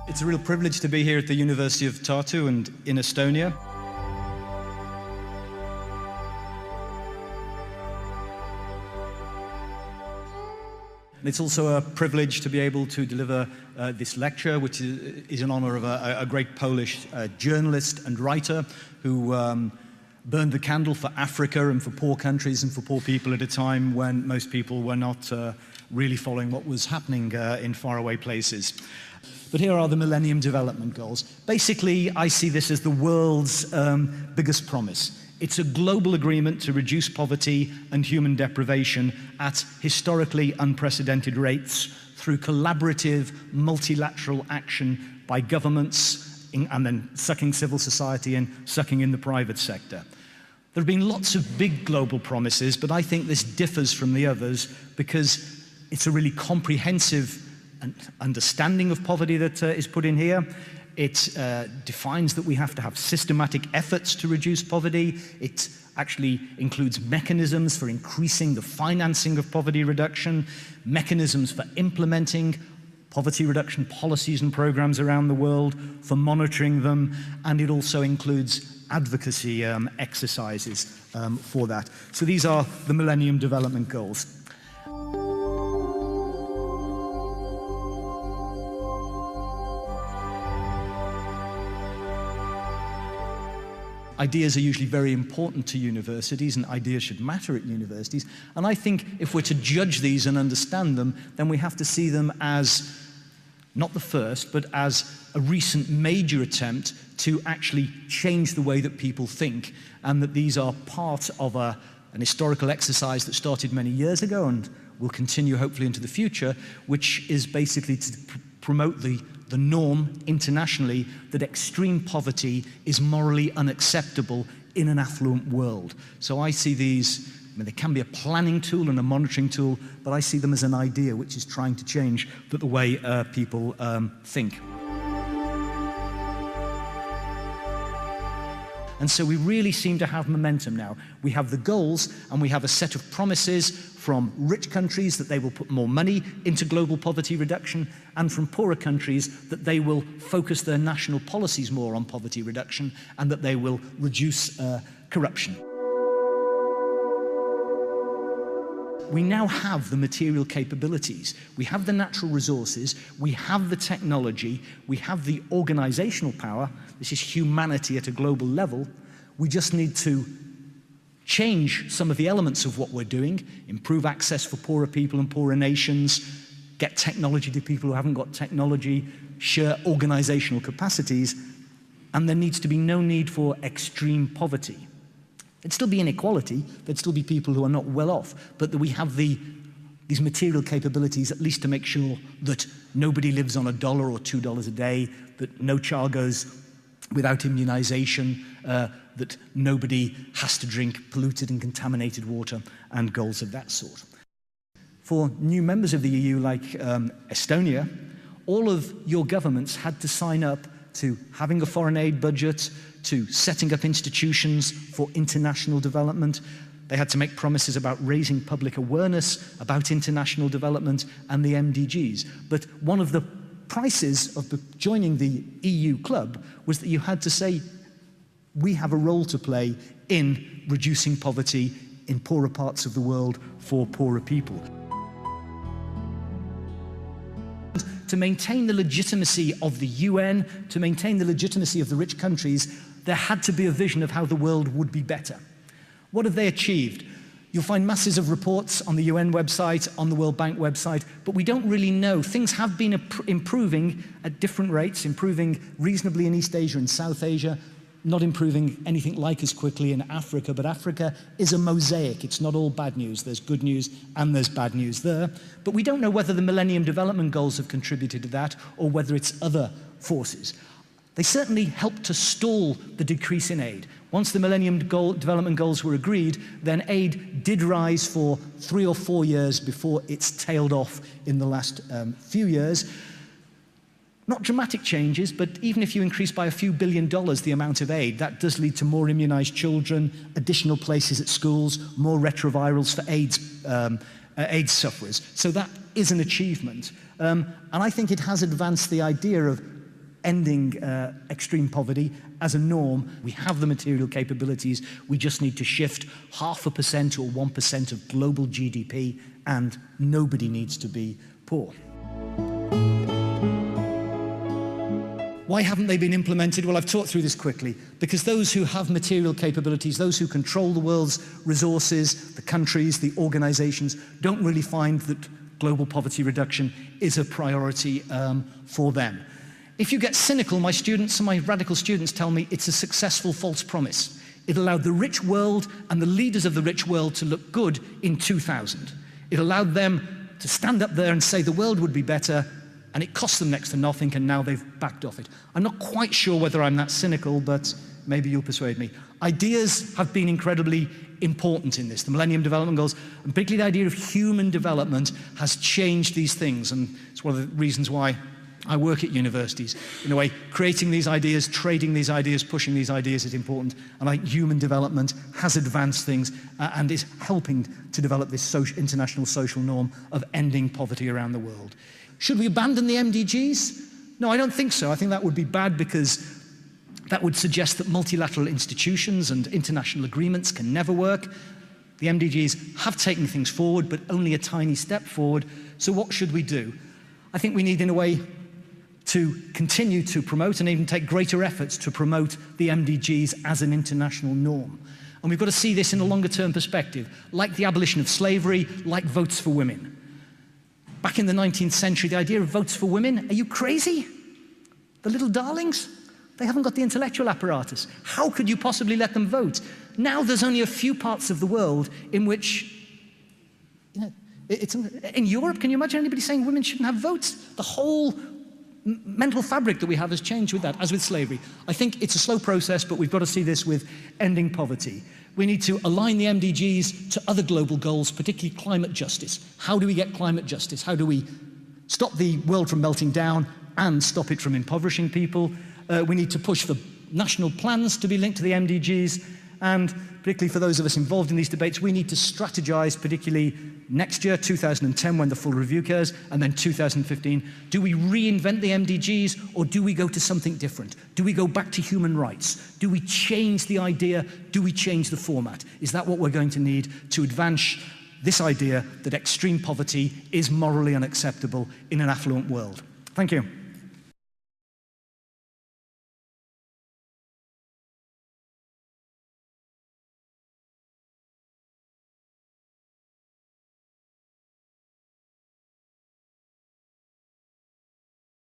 It's a real privilege to be here at the University of Tartu and in Estonia. And it's also a privilege to be able to deliver this lecture, which is in honor of a great Polish journalist and writer who burned the candle for Africa and for poor countries and for poor people at a time when most people were not really following what was happening in faraway places. But here are the Millennium Development Goals. Basically, I see this as the world's biggest promise. It's a global agreement to reduce poverty and human deprivation at historically unprecedented rates through collaborative, multilateral action by governments and then sucking civil society and sucking in the private sector. There have been lots of big global promises, but I think this differs from the others because it's a really comprehensive understanding of poverty that is put in here. It defines that we have to have systematic efforts to reduce poverty. It actually includes mechanisms for increasing the financing of poverty reduction, mechanisms for implementing poverty reduction policies and programs around the world, for monitoring them, and it also includes advocacy exercises for that. So these are the Millennium Development Goals. Ideas are usually very important to universities, and ideas should matter at universities. And I think if we're to judge these and understand them, then we have to see them as not the first, but as a recent major attempt to actually change the way that people think, and that these are part of an historical exercise that started many years ago and will continue hopefully into the future, which is basically to promote the norm internationally that extreme poverty is morally unacceptable in an affluent world. So I see these, they can be a planning tool and a monitoring tool, but I see them as an idea which is trying to change the way people think. And so we really seem to have momentum now. We have the goals, and we have a set of promises from rich countries that they will put more money into global poverty reduction, and from poorer countries that they will focus their national policies more on poverty reduction, and that they will reduce corruption. We now have the material capabilities. We have the natural resources, we have the technology, we have the organizational power. This is humanity at a global level. We just need to change some of the elements of what we're doing, improve access for poorer people and poorer nations, get technology to people who haven't got technology, share organizational capacities, and there needs to be no need for extreme poverty. There'd still be inequality, there'd still be people who are not well off, but that we have these material capabilities at least to make sure that nobody lives on $1 or $2 a day, that no child goes without immunization, that nobody has to drink polluted and contaminated water, and goals of that sort. For new members of the EU like Estonia, all of your governments had to sign up to having a foreign aid budget, to setting up institutions for international development. They had to make promises about raising public awareness about international development and the MDGs. But one of the prices of joining the EU club was that you had to say, we have a role to play in reducing poverty in poorer parts of the world for poorer people. To maintain the legitimacy of the UN, to maintain the legitimacy of the rich countries, there had to be a vision of how the world would be better. What have they achieved? You'll find masses of reports on the UN website, on the World Bank website, but we don't really know. Things have been improving at different rates, improving reasonably in East Asia and South Asia, not improving anything like as quickly in Africa, but Africa is a mosaic. It's not all bad news. There's good news and there's bad news there. But we don't know whether the Millennium Development Goals have contributed to that or whether it's other forces. They certainly helped to stall the decrease in aid. Once the Millennium Development Goals were agreed, then aid did rise for 3 or 4 years before it's tailed off in the last few years. Not dramatic changes, but even if you increase by a few $1 billion the amount of aid, that does lead to more immunized children, additional places at schools, more retrovirals for AIDS sufferers. So that is an achievement. And I think it has advanced the idea of ending extreme poverty as a norm. We have the material capabilities. We just need to shift 0.5% or 1% of global GDP, and nobody needs to be poor. Why haven't they been implemented? Well, I've talked through this quickly. Because those who have material capabilities, those who control the world's resources, the countries, the organizations, don't really find that global poverty reduction is a priority for them. If you get cynical, my students and my radical students tell me it's a successful false promise. It allowed the rich world and the leaders of the rich world to look good in 2000. It allowed them to stand up there and say the world would be better, and it cost them next to nothing, and now they've backed off it. I'm not quite sure whether I'm that cynical, but maybe you'll persuade me. Ideas have been incredibly important in this. The Millennium Development Goals, and particularly the idea of human development, has changed these things, and it's one of the reasons why I work at universities. In a way, creating these ideas, trading these ideas, pushing these ideas is important, and I think human development has advanced things and is helping to develop this international social norm of ending poverty around the world. Should we abandon the MDGs? No, I don't think so. I think that would be bad, because that would suggest that multilateral institutions and international agreements can never work. The MDGs have taken things forward, but only a tiny step forward. So what should we do? I think we need, in a way, to continue to promote and even take greater efforts to promote the MDGs as an international norm. And we've got to see this in a longer-term perspective, like the abolition of slavery, like votes for women. Back in the 19th century, the idea of votes for women, are you crazy? The little darlings? They haven't got the intellectual apparatus. How could you possibly let them vote? Now there's only a few parts of the world in which, in Europe, can you imagine anybody saying women shouldn't have votes? The whole mental fabric that we have has changed with that, as with slavery. I think it's a slow process, but we've got to see this with ending poverty. We need to align the MDGs to other global goals, particularly climate justice. How do we get climate justice? How do we stop the world from melting down and stop it from impoverishing people? We need to push for national plans to be linked to the MDGs, and particularly for those of us involved in these debates, we need to strategize, particularly next year, 2010, when the full review occurs, and then 2015. Do we reinvent the MDGs, or do we go to something different? Do we go back to human rights? Do we change the idea? Do we change the format? Is that what we're going to need to advance this idea that extreme poverty is morally unacceptable in an affluent world? Thank you.